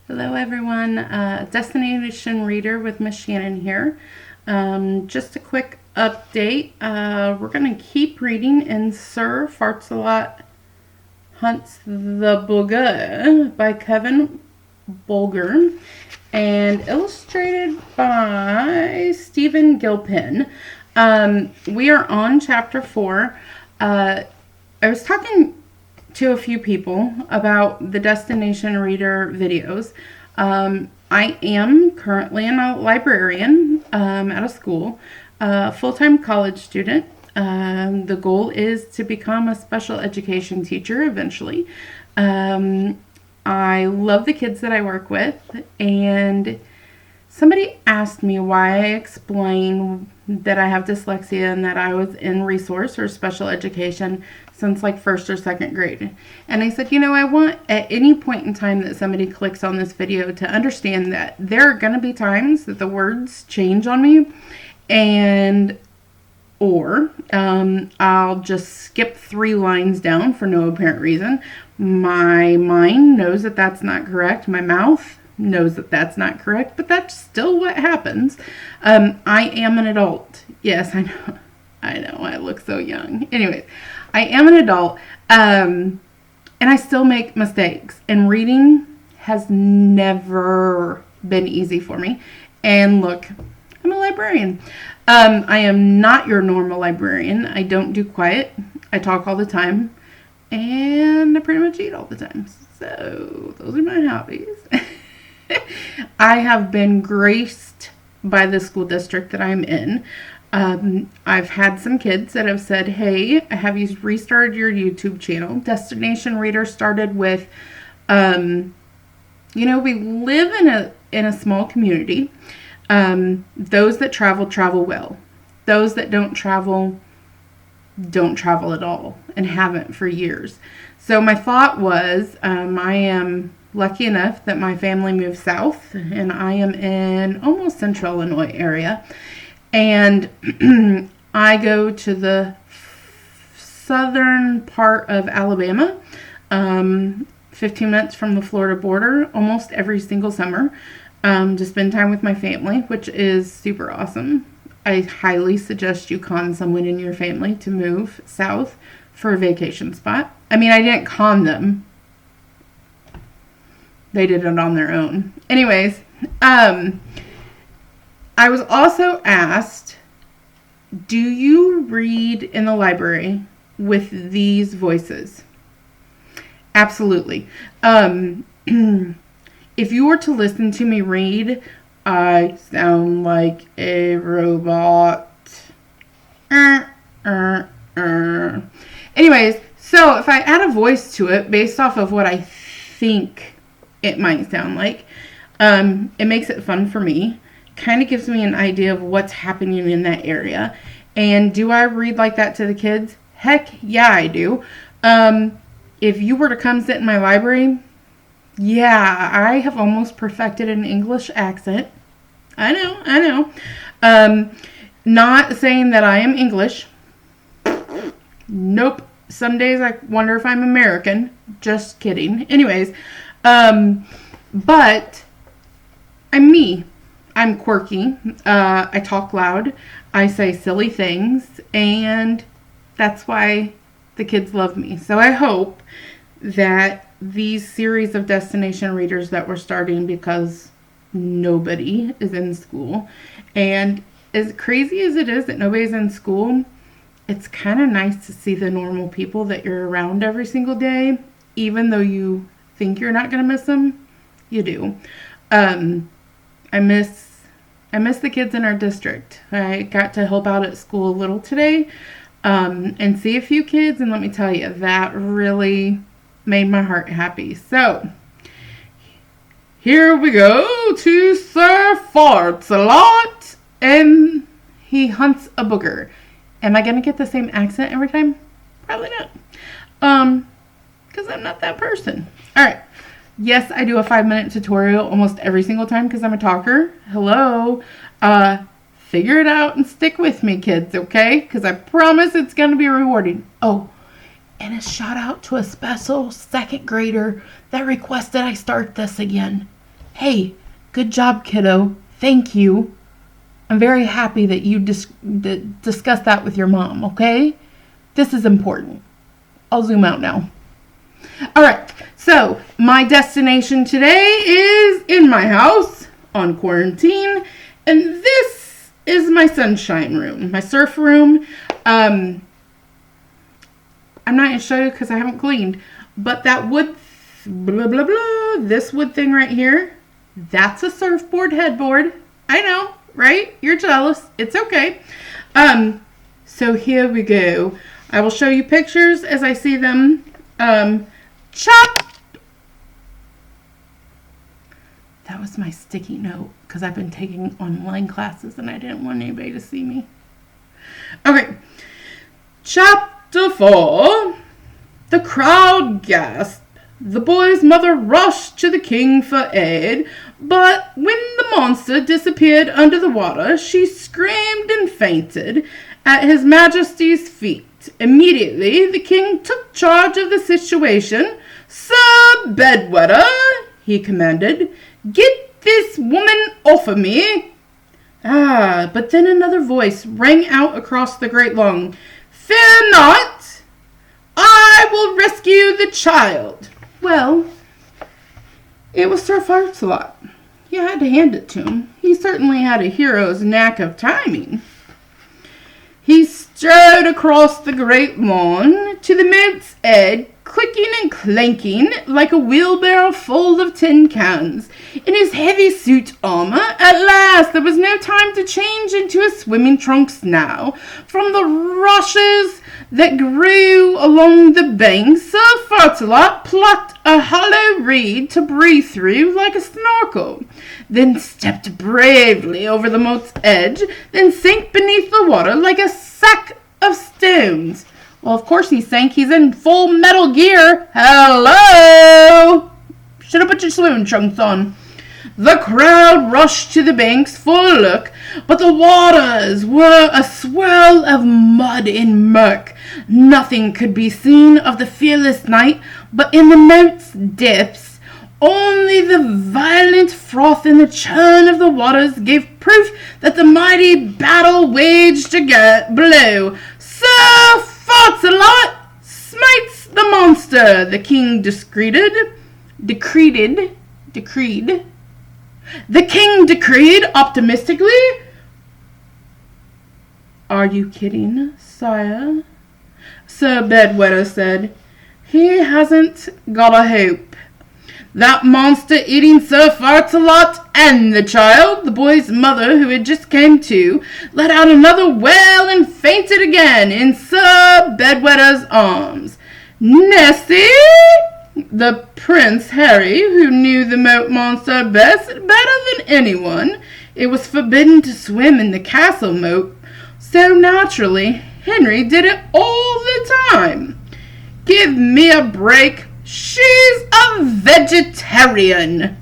Hello everyone, Destination Reader with Miss Shannon here. Just a quick update. We're going to keep reading in Sir Fartsalot Hunts the Booger by Kevin Booger and illustrated by Stephen Gilpin. We are on chapter 4. I was talking to a few people about the Destination Reader videos. I am currently a librarian at a school, a full-time college student. The goal is to become a special education teacher eventually. I love the kids that I work with, and somebody asked me why I explain that I have dyslexia and that I was in resource or special education since like first or second grade. And I said, I want at any point in time that somebody clicks on this video to understand that there are going to be times that the words change on me, and or I'll just skip 3 lines down for no apparent reason. My mind knows that that's not correct. My mouth knows that that's not correct, but that's still what happens. I am an adult. Yes, I know. I look so young. Anyways, I am an adult, and I still make mistakes. And reading has never been easy for me. And look, I'm a librarian. I am not your normal librarian. I don't do quiet. I talk all the time. And I pretty much eat all the time. So those are my hobbies. I have been graced by the school district that I'm in. I've had some kids that have said, hey, have you restarted your YouTube channel? Destination Reader started with, we live in a small community. Those that travel well. Those that don't travel at all and haven't for years. So my thought was, I am lucky enough that my family moved south, and I am in almost central Illinois area. And I go to the southern part of Alabama, 15 minutes from the Florida border, almost every single summer, to spend time with my family, which is super awesome. I highly suggest you con someone in your family to move south for a vacation spot. I mean, I didn't con them. They did it on their own. Anyways, I was also asked, do you read in the library with these voices? Absolutely. If you were to listen to me read, I sound like a robot. Anyways, so if I add a voice to it based off of what I think it might sound like, it makes it fun for me. Kind of gives me an idea of what's happening in that area. And do I read like that to the kids? Heck yeah, I do. If you were to come sit in my library, yeah, I have almost perfected an English accent. I know. Not saying that I am English. Nope. Some days I wonder if I'm American. Just kidding. Anyways, but I'm me. I'm quirky. I talk loud. I say silly things. And that's why the kids love me. So I hope that these series of Destination Readers that we're starting, because nobody is in school, and as crazy as it is that nobody's in school, it's kind of nice to see the normal people that you're around every single day. Even though you think you're not going to miss them, you do. I miss the kids in our district. I got to help out at school a little today, and see a few kids, and let me tell you, that really made my heart happy. So here we go to Sir Fartsalot, and he hunts a booger. Am I going to get the same accent every time? Probably not. Because I'm not that person. All right. Yes, I do a 5-minute tutorial almost every single time because I'm a talker. Hello. Figure it out and stick with me, kids, okay? Because I promise it's going to be rewarding. Oh, and a shout out to a special 2nd grader that requested I start this again. Hey, good job, kiddo. Thank you. I'm very happy that you discussed that with your mom, okay? This is important. I'll zoom out now. All right, so my destination today is in my house on quarantine, and this is my sunshine room, my surf room. I'm not going to show you because I haven't cleaned, but that wood, blah, blah, blah, this wood thing right here, that's a surfboard headboard. I know, right? You're jealous. It's okay. So here we go. I will show you pictures as I see them. Chap. That was my sticky note because I've been taking online classes and I didn't want anybody to see me. Okay. Chapter 4. The crowd gasped. The boy's mother rushed to the king for aid, but when the monster disappeared under the water, she screamed and fainted at His Majesty's feet. Immediately, the king took charge of the situation. Sir Bedwetter, he commanded, get this woman off of me. But then another voice rang out across the great lawn. Fear not, I will rescue the child. Well, it was Sir Fartsalot. You had to hand it to him. He certainly had a hero's knack of timing. He strode across the great lawn to the moat's edge, clicking and clanking like a wheelbarrow full of tin cans. In his heavy suit armor, at last there was no time to change into his swimming trunks now. From the rushes that grew along the bank, Sir Fartsalot plucked a hollow reed to breathe through like a snorkel, then stepped bravely over the moat's edge, then sank beneath the water like a sack of stones. Well, of course he sank. He's in full metal gear. Hello! Should have put your swimming trunks on. The crowd rushed to the banks for a look, but the waters were a swirl of mud and murk. Nothing could be seen of the fearless knight, but in the moat's depths, only the violent froth and the churn of the waters gave proof that the mighty battle waged below. Sir Fartsalot smites the monster, the king decreed. The king decreed optimistically. Are you kidding, sire? Sir Bedwetter said. He hasn't got a hope. That monster eating Sir Fartsalot and the child, the boy's mother, who had just came to, let out another wail and fainted again in Sir Bedwetter's arms. Nessie, the Prince Harry, who knew the moat monster better than anyone, it was forbidden to swim in the castle moat, so naturally Henry did it all the time. Give me a break. She's a vegetarian.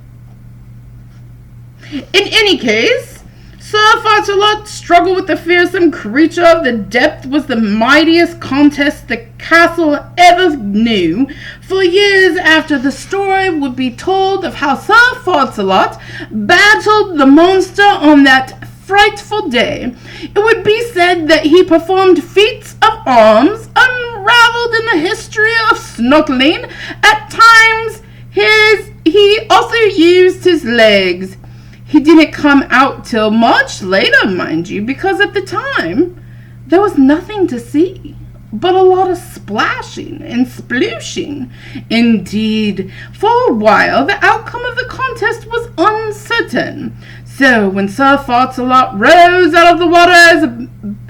In any case, Sir Fartsalot's struggle with the fearsome creature of the depth was the mightiest contest the castle ever knew. For years after, the story would be told of how Sir Fartsalot battled the monster on that frightful day. It would be said that he performed feats of arms unraveled in the history of snorkeling. At times, he also used his legs. He didn't come out till much later, mind you, because at the time, there was nothing to see but a lot of splashing and splooshing. Indeed, for a while, the outcome of the contest was uncertain. So, when Sir Fartsalot rose out of the water as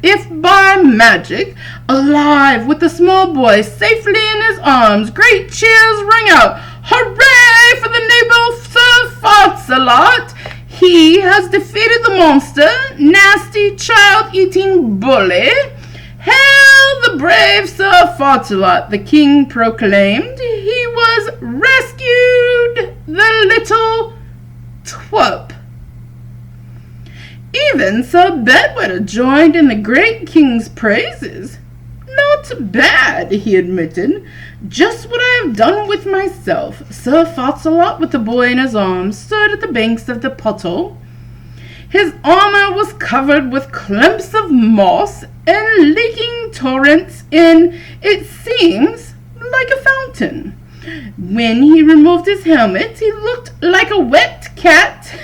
if by magic, alive with the small boy safely in his arms, great cheers rang out. Hooray for the noble Sir Fartsalot! He has defeated the monster, nasty child-eating bully. Hail the brave Sir Fartsalot, the king proclaimed. He was rescued, the little twerp. Even Sir Bedwetter joined in the great king's praises. Not Not bad, he admitted. Just what I have done with myself. Sir Fartsalot, with the boy in his arms, stood at the banks of the Potel. His armor was covered with clumps of moss and leaking torrents in, it seems, like a fountain. When he removed his helmet, he looked like a wet cat.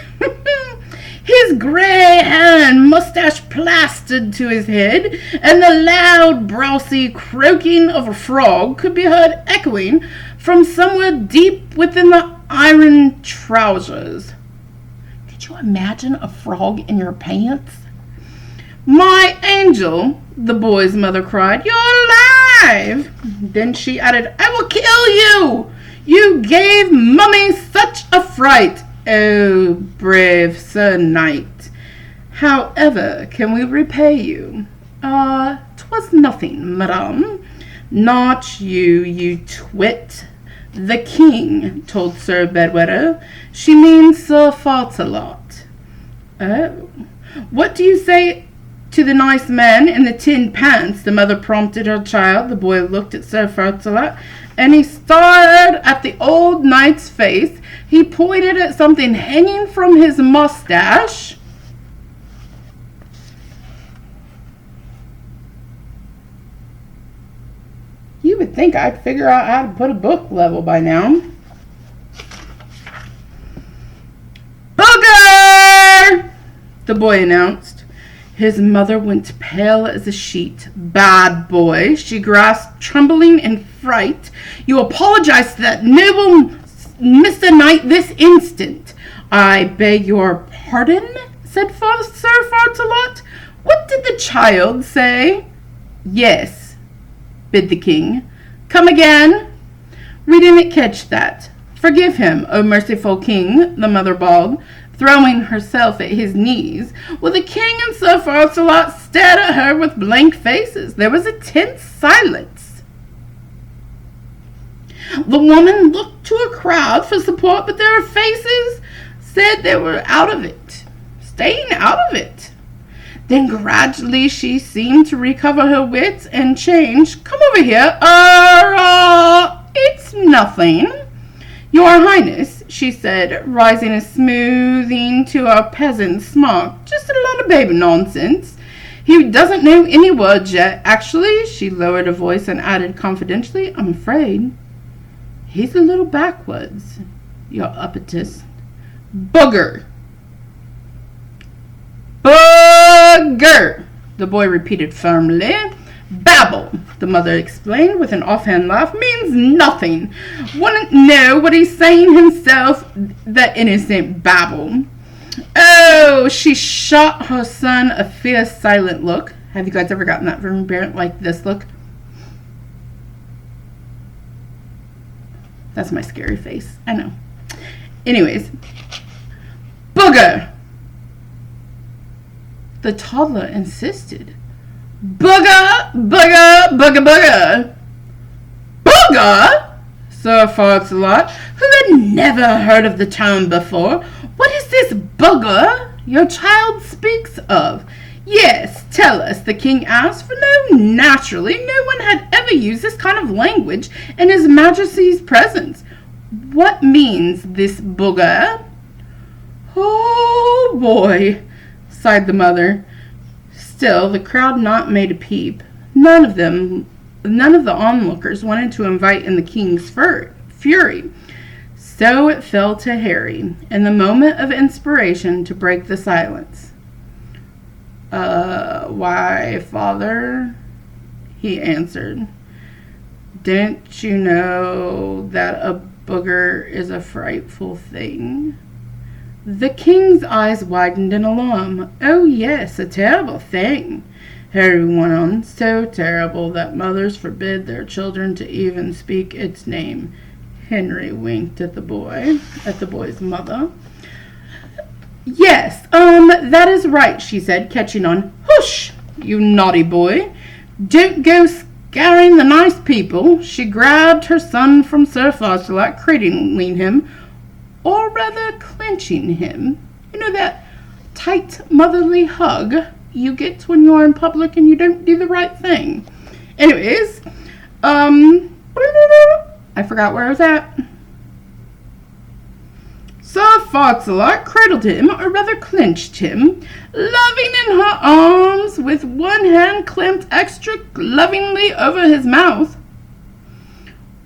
His grey hair and mustache plastered to his head, and the loud, brassy croaking of a frog could be heard echoing from somewhere deep within the iron trousers. Could you imagine a frog in your pants? My angel, the boy's mother cried, you're alive! Then she added, I will kill you! You gave Mummy such a fright! Oh, brave Sir Knight! However can we repay you? 'Twas nothing, madame. Not you, you twit. The king, told Sir Bedwetter. She means Sir Fartsalot. Oh, what do you say to the nice man in the tin pants? The mother prompted her child. The boy looked at Sir Fartsalot, and he stared at the old knight's face. He pointed at something hanging from his mustache. You would think I'd figure out how to put a book level by now. Booger! The boy announced. His mother went pale as a sheet. Bad boy, she gasped, trembling in fright. You apologize to that noble Mr. Knight this instant. I beg your pardon, said Sir Fartsalot. What did the child say? Yes, bid the king. Come again. We didn't catch that. Forgive him, O merciful king, the mother bawled, throwing herself at his knees, while the king and Sir Fartsalot stared at her with blank faces. There was a tense silence. The woman looked to a crowd for support, but their faces said they were out of it, staying out of it. Then gradually she seemed to recover her wits and change. Come over here. It's nothing. Your Highness, she said, rising and smoothing to a peasant's smock. Just a lot of baby nonsense. He doesn't know any words yet. Actually, she lowered her voice and added confidentially, I'm afraid he's a little backwards, your uppitist. Booger. Booger, the boy repeated firmly. Babble, the mother explained with an offhand laugh, means nothing. Wouldn't know what he's saying himself, that innocent babble. Oh, she shot her son a fierce, silent look. Have you guys ever gotten that from a parent, like this look? That's my scary face. I know. Anyways. Booger! The toddler insisted. Booger! Booger! Booger! Booger! Booger! Sir Fartsalot, who had never heard of the term before. What is this booger your child speaks of? Yes, tell us, the king asked, for naturally, no one had ever used this kind of language in his majesty's presence. What means this booger? Oh, boy, sighed the mother. Still, the crowd not made a peep. None of the onlookers wanted to invite in the king's fury. So it fell to Harry, in the moment of inspiration, to break the silence. Why, father, he answered. Didn't you know that a booger is a frightful thing? The king's eyes widened in alarm. Oh, yes, a terrible thing, Harry went on. So terrible that mothers forbid their children to even speak its name. Henry winked at the boy's mother. Yes, that is right, she said, catching on. Hush, you naughty boy. Don't go scaring the nice people. She grabbed her son from Sir Fartsalot, cradling him, or rather clenching him. You know that tight motherly hug you get when you're in public and you don't do the right thing. Anyways, I forgot where I was at. Sir Fartsalot cradled him, or rather clenched him, loving in her arms, with one hand clamped extra lovingly over his mouth.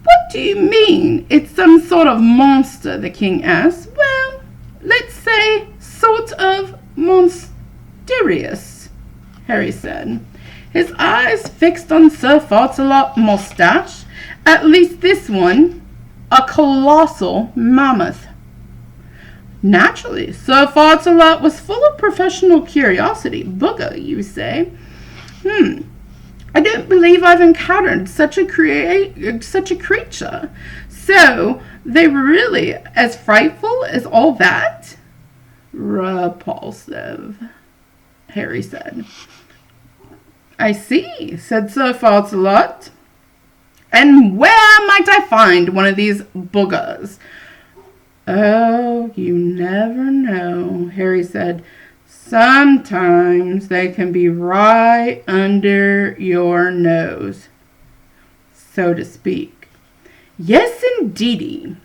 What do you mean, it's some sort of monster? The king asked. Well, let's say sort of mysterious, Harry said, his eyes fixed on Sir Fartsalot's moustache, at least this one, a colossal mammoth. Naturally, Sir Fartsalot was full of professional curiosity. Booger, you say? I don't believe I've encountered such a creature. So, they were really as frightful as all that? Repulsive, Harry said. I see, said Sir Fartsalot. And where might I find one of these boogers? Oh, you never know, Harry said. Sometimes they can be right under your nose, so to speak. Yes, indeedy.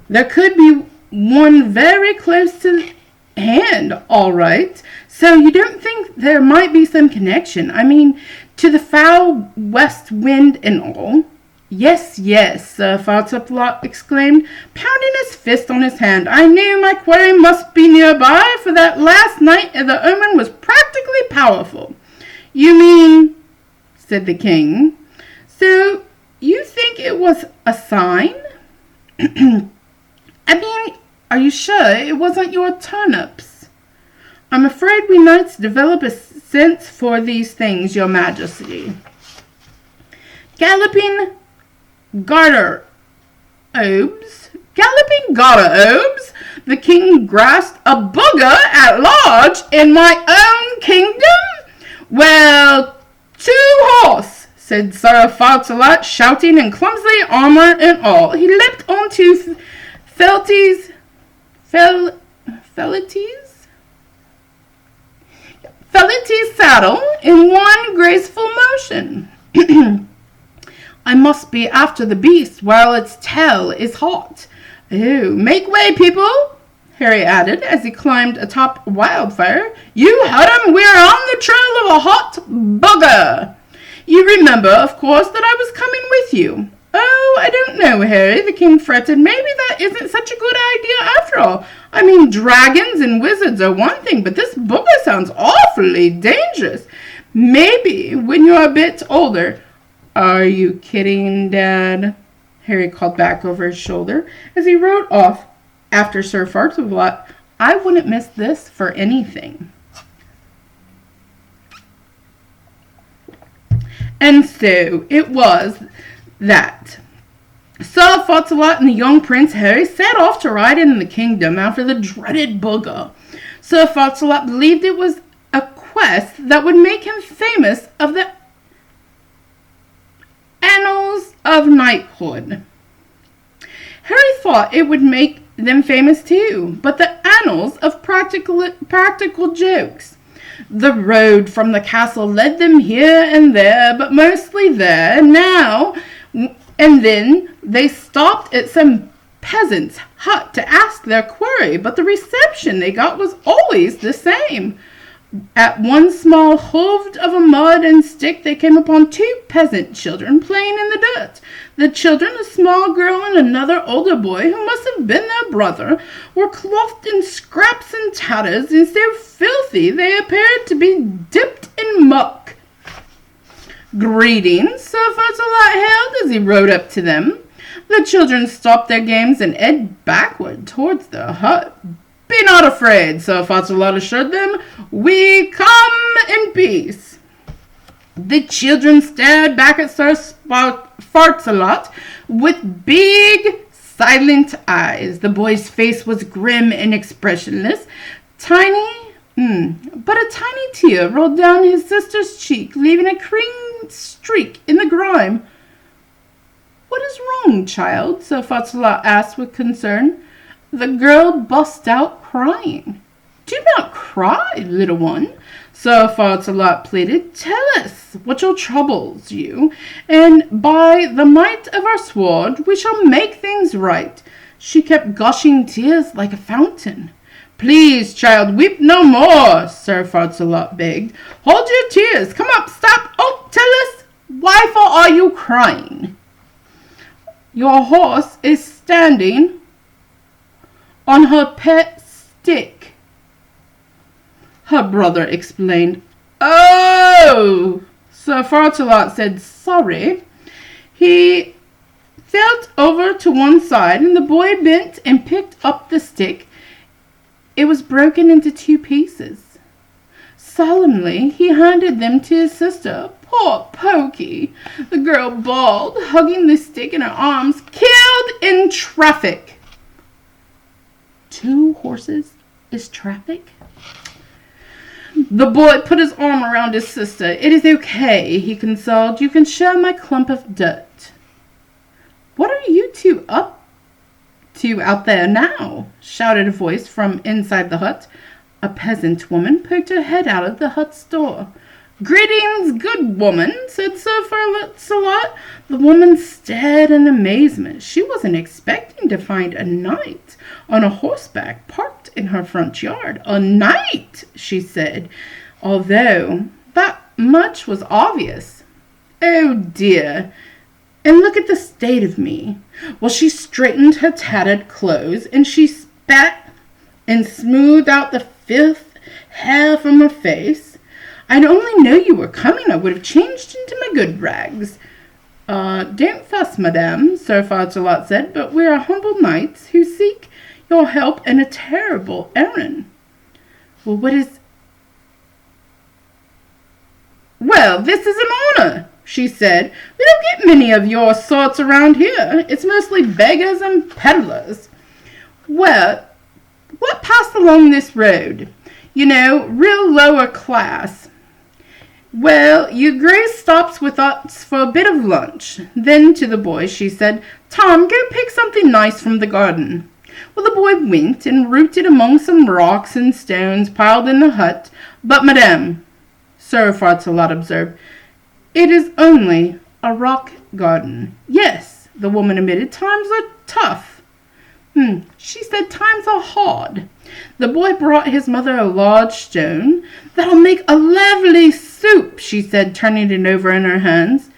There could be one very close to hand, all right. So you don't think there might be some connection? I mean, to the foul west wind and all? Yes, Sir Fartsalot exclaimed, pounding his fist on his hand. I knew my quarry must be nearby, for that last night the omen was practically powerful. You mean, said the king, so you think it was a sign? I mean, are you sure it wasn't your turnips? I'm afraid we knights develop a sense for these things, your majesty. Galloping garter obes, the king grasped a booger at large in my own kingdom? Well, to horse, said Sir Fartsalot, shouting and clumsily, armor and all. He leapt onto Felty's saddle in one graceful motion. I must be after the beast while its tail is hot. Oh, make way, people, Harry added as he climbed atop Wildfire. You heard him, we're on the trail of a hot booger. You remember, of course, that I was coming with you. Oh, I don't know, Harry, the king fretted. Maybe that isn't such a good idea after all. I mean, dragons and wizards are one thing, but this booger sounds awfully dangerous. Maybe when you're a bit older. Are you kidding, Dad? Harry called back over his shoulder as he rode off after Sir Fartsalot. I wouldn't miss this for anything. And so it was that Sir Fartsalot and the young Prince Harry set off to ride in the kingdom after the dreaded booger. Sir Fartsalot believed it was a quest that would make him famous of the annals of knighthood. Harry thought it would make them famous too, but the annals of practical jokes. The road from the castle led them here and there, but mostly there now. And then they stopped at some peasant's hut to ask their query, but the reception they got was always the same. At one small hooved of a mud and stick, they came upon two peasant children playing in the dirt. The children, a small girl and another older boy, who must have been their brother, were clothed in scraps and tatters, and so filthy they appeared to be dipped in muck. Greetings, Sir Fartsalot hailed as he rode up to them. The children stopped their games and edged backward towards their hut. Be not afraid, Sir Fartsalot assured them. We come in peace. The children stared back at Sir Fartsalot with big, silent eyes. The boy's face was grim and expressionless. But a tiny tear rolled down his sister's cheek, leaving a cream streak in the grime. What is wrong, child? Sir Fartsalot asked with concern. The girl burst out crying. Do not cry, little one, Sir Fartsalot pleaded. Tell us, us what troubles you, and by the might of our sword we shall make things right." She kept gushing tears like a fountain. "Please, child, weep no more," Sir Fartsalot begged. "Hold your tears. Come up, stop. Oh, tell us, why for are you crying?" "Your horse is standing on her pet stick," her brother explained. "Oh!" Sir Fartsalot said sorry. He felt over to one side, and the boy bent and picked up the stick. It was broken into 2 pieces. Solemnly, he handed them to his sister. "Poor Pokey," the girl bawled, hugging the stick in her arms. "Killed in traffic." 2 horses is traffic? The boy put his arm around his sister. "It is okay," he consoled. "You can share my clump of dirt." "What are you 2 up to out there now?" shouted a voice from inside the hut. A peasant woman poked her head out of the hut's door. "Greetings, good woman," said Sir Fartsalot. The woman stared in amazement. She wasn't expecting to find a knight on a horseback parked in her front yard. "A knight," she said, although that much was obvious. "Oh dear, and look at the state of me." Well, she straightened her tattered clothes, and she spat and smoothed out the filth hair from her face. "I'd only known you were coming, I would have changed into my good rags." Don't fuss, madame," Sir Fartsalot said, "but we are humble knights who seek your help in a terrible errand." "Well, Well, this is an honor," she said. "We don't get many of your sorts around here. It's mostly beggars and peddlers." "Well, what passed along this road? You know, real lower class." "Well, your grace stops with us for a bit of lunch." Then to the boy she said, "Tom, go pick something nice from the garden." Well, the boy went and rooted among some rocks and stones piled in the hut. "But, madame," Sir Fartsalot observed, "it is only a rock garden." "Yes," the woman admitted, "times are tough." She said times are hard. The boy brought his mother a large stone. "That'll make a lovely soup," she said, turning it over in her hands.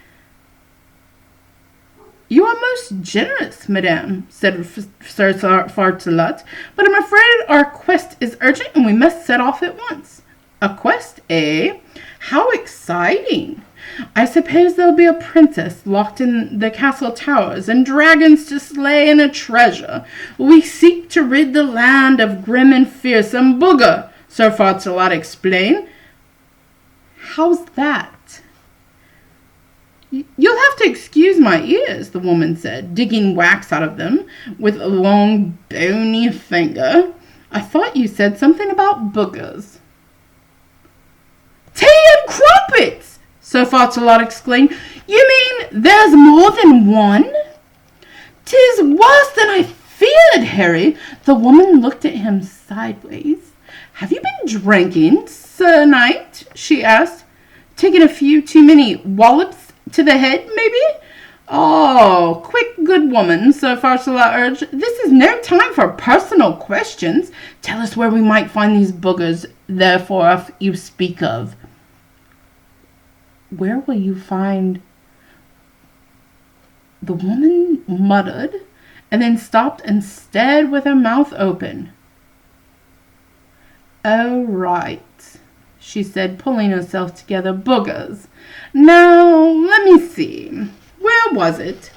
"You are most generous, madame," said Sir Fartsalot, "but I'm afraid our quest is urgent and we must set off at once." "A quest, eh? How exciting! I suppose there'll be a princess locked in the castle towers, and dragons to slay, and a treasure. We seek to rid the land of grim and fearsome booger," Sir Fartsalot explained. "How's that?" "You'll have to excuse my ears," the woman said, digging wax out of them with a long, bony finger. "I thought you said something about boogers." "Tea and crumpets!" Sir Fartsalot exclaimed. "You mean there's more than one?" "'Tis worse than I feared, Harry." The woman looked at him sideways. "Have you been drinking, Sir Knight?" she asked. "Taking a few too many wallops to the head, maybe?" "Oh, quick, good woman," Sir Fartsalot urged. "This is no time for personal questions. Tell us where we might find these boogers, therefore, you speak of." "Where will you find—" The woman muttered, and then stopped and stared with her mouth open. "Oh, right," she said, pulling herself together. "Boogers. Now, let me see. Where was it?"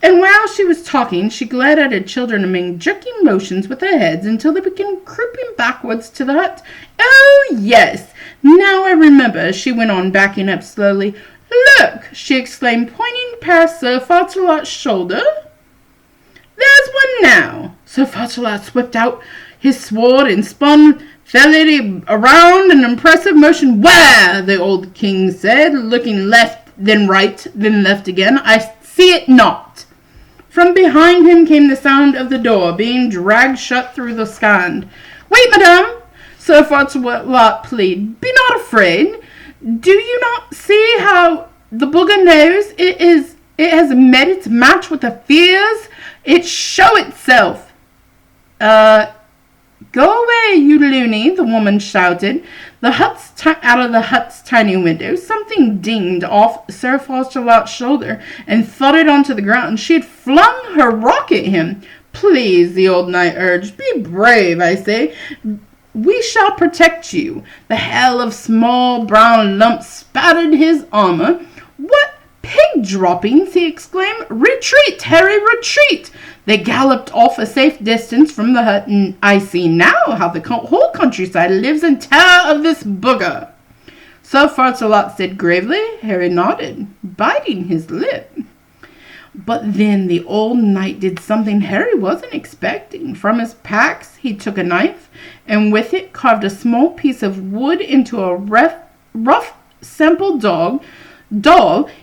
And while she was talking, she glared at her children and made jerking motions with her heads until they began creeping backwards to the hut. "Oh, yes, now I remember," she went on, backing up slowly. "Look," she exclaimed, pointing past Sir Fartsalot's shoulder. "There's one now." Sir Fartsalot swept out his sword and spun Felity around in impressive motion. "Where?" the old king said, looking left, then right, then left again. "I see it not." From behind him came the sound of the door being dragged shut through the stand. "Wait, madame," Sir Fartsalot pleaded. "Be not afraid. Do you not see how the booger knows it has met its match with the fears? It show itself. Go away, you loony, the woman shouted. Out of the hut's tiny window, something dinged off Sir Fartsalot's shoulder and thudded onto the ground. She had flung her rock at him. Please, the old knight urged, be brave, I say. We shall protect you. The hail of small brown lumps spattered his armor. What pig droppings, he exclaimed. Retreat, Harry, retreat. They galloped off a safe distance from the hut, and I see now how the whole countryside lives in terror of this booger. Sir Fartsalot said gravely. Harry nodded, biting his lip. But then the old knight did something Harry wasn't expecting. From his packs he took a knife, and with it carved a small piece of wood into a rough sample doll.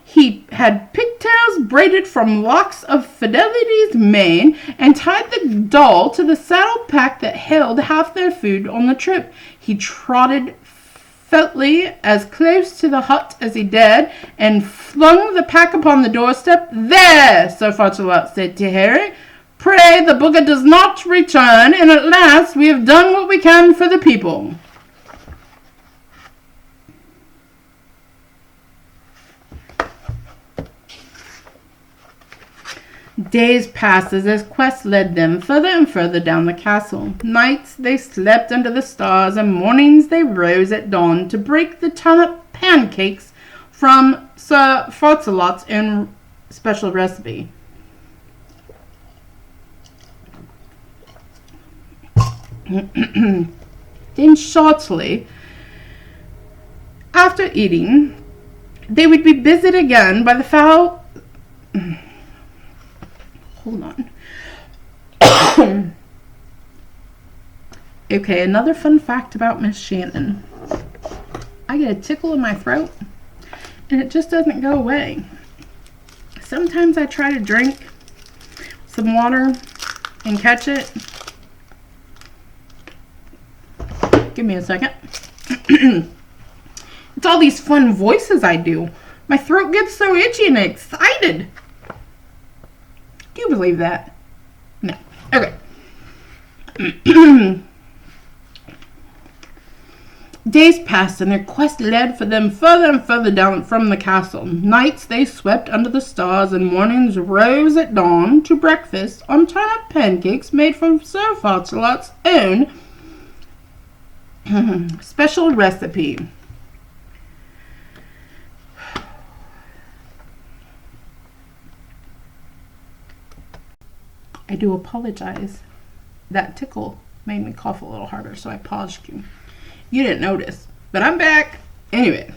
He had pigtails braided from locks of Fidelity's mane, and tied the doll to the saddle pack that held half their food on the trip. He trotted feltly as close to the hut as he dared, and flung the pack upon the doorstep. There, Sir Fartsalot said to Harry. Pray the booger does not return, and at last we have done what we can for the people. Days passed as their quest led them further and further down the castle. Nights they slept under the stars, and mornings they rose at dawn to break the turnip pancakes from Sir Fartsalot's own special recipe. Then shortly after eating, they would be visited again by the foul... Hold on. Okay, another fun fact about Miss Shannon. I get a tickle in my throat, and it just doesn't go away. Sometimes I try to drink some water and catch it. Give me a second. It's all these fun voices I do. My throat gets so itchy and excited. Do you believe that? No. Okay. Days passed, and their quest led for them further and further down from the castle. Nights they swept under the stars, and mornings rose at dawn to breakfast on turnip pancakes made from Sir Fartsalot's own special recipe. I do apologize. That tickle made me cough a little harder, so I paused you. You didn't notice, but I'm back. Anyway,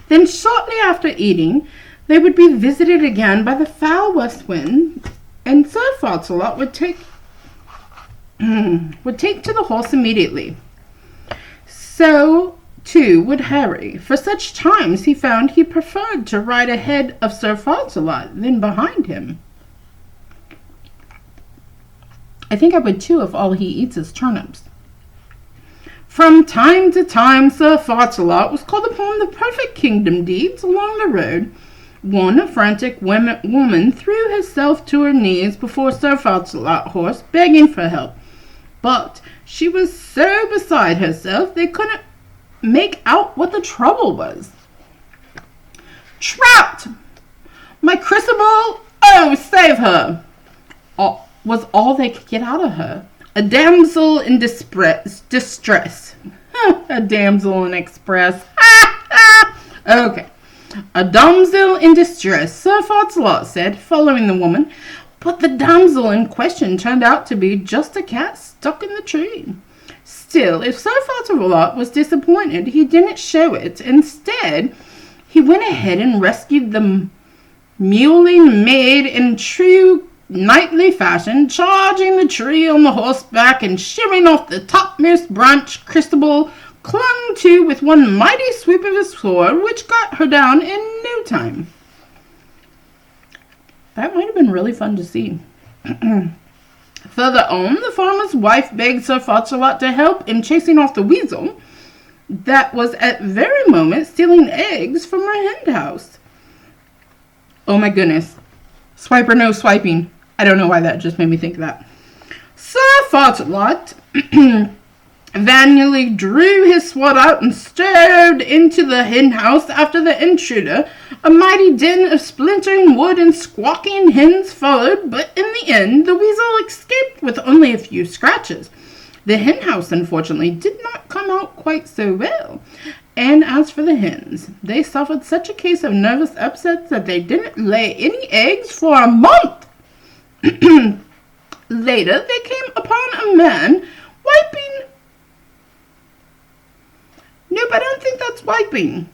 then shortly after eating, they would be visited again by the foul west wind, and Sir Fartsalot would take to the horse immediately. So, too, would Harry. For such times he found he preferred to ride ahead of Sir Fartsalot than behind him. I think I would too if all he eats is turnips. From time to time, Sir Fartsalot was called upon the perfect kingdom deeds along the road. One frantic woman threw herself to her knees before Sir Fartsalot's horse, begging for help. But she was so beside herself they couldn't make out what the trouble was. Trapped! My crucible! Oh, save her! Was all they could get out of her. A damsel in distress. A damsel in express. Okay. A damsel in distress, Sir Fartsalot said, following the woman. But the damsel in question turned out to be just a cat stuck in the tree. Still, if Sir Fartsalot was disappointed, he didn't show it. Instead, he went ahead and rescued the mewling maid in true knightly fashion, charging the tree on the horseback and shearing off the topmost branch Crucible clung to with one mighty sweep of his sword, which got her down in no time. That might have been really fun to see. Further on, the farmer's wife begged Sir Fartsalot to help in chasing off the weasel, that was at very moment stealing eggs from our hen house. Oh my goodness. Swipe or no swiping. I don't know why that just made me think of that. Sir Fartsalot valiantly drew his sword out and strode into the hen house after the intruder. A mighty din of splintering wood and squawking hens followed, but in the end the weasel escaped with only a few scratches. The hen house, unfortunately, did not come out quite so well. And as for the hens, they suffered such a case of nervous upset that they didn't lay any eggs for a month. Later, they came upon a man wiping. Nope, I don't think that's wiping.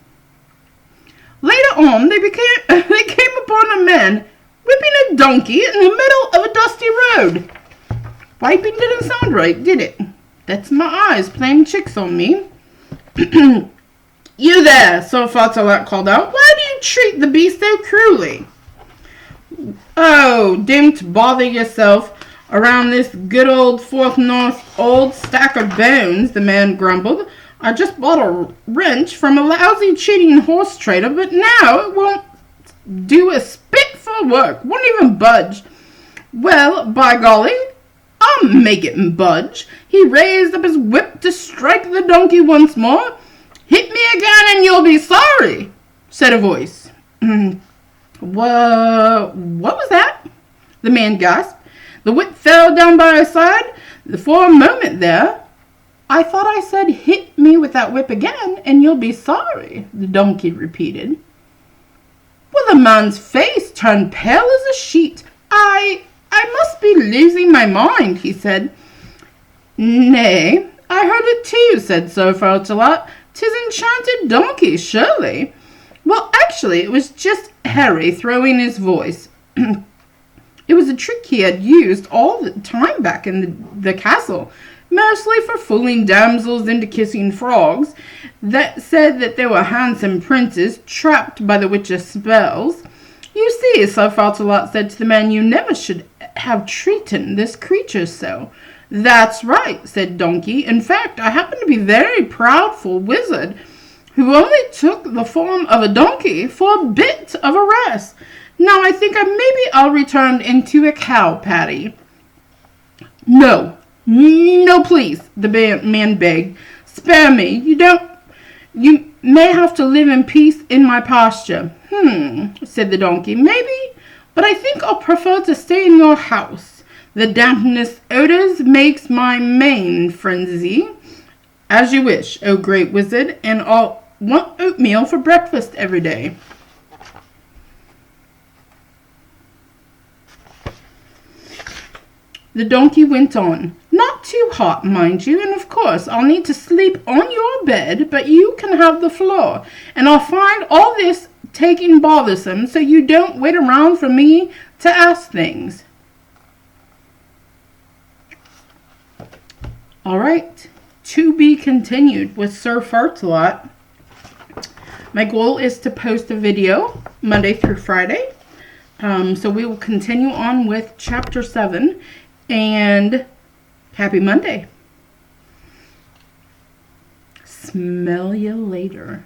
Later on, they came upon a man whipping a donkey in the middle of a dusty road. Wiping didn't sound right, did it? That's my eyes playing tricks on me. You there, Sir Fartsalot called out. Why do you treat the beast so cruelly? Oh, don't bother yourself around this good old Fourth North old stack of bones, the man grumbled. I just bought a wrench from a lousy cheating horse trader, but now it won't do a spit for work. Won't even budge. Well, by golly, I'll make it budge. He raised up his whip to strike the donkey once more. Hit me again and you'll be sorry, said a voice. What was that? The man gasped. The whip fell down by his side. For a moment there, I thought I said hit me with that whip again and you'll be sorry, the donkey repeated. Well, the man's face turned pale as a sheet. I must be losing my mind, he said. Nay, I heard it too, said Sir Fartsalot. 'Tis enchanted donkey, surely. Well, actually, it was just Harry throwing his voice. It was a trick he had used all the time back in the castle, mostly for fooling damsels into kissing frogs, that said that they were handsome princes trapped by the witch's spells. You see, Sir Fartsalot said to the man, you never should have treated this creature so. That's right, said Donkey. In fact, I happen to be very proudful wizard who only took the form of a donkey for a bit of a rest. Now I think maybe I'll return into a cow patty. No, please, the man begged. Spare me. You may have to live in peace in my pasture. Said the donkey. Maybe, but I think I'll prefer to stay in your house. The dampness odors makes my mane frenzy. As you wish, O great wizard, and I'll want oatmeal for breakfast every day. The donkey went on. Not too hot, mind you, and of course I'll need to sleep on your bed, but you can have the floor, and I'll find all this taking bothersome so you don't wait around for me to ask things. All right, to be continued with Sir Fartsalot. My goal is to post a video Monday through Friday. So we will continue on with Chapter 7. And happy Monday. Smell you later.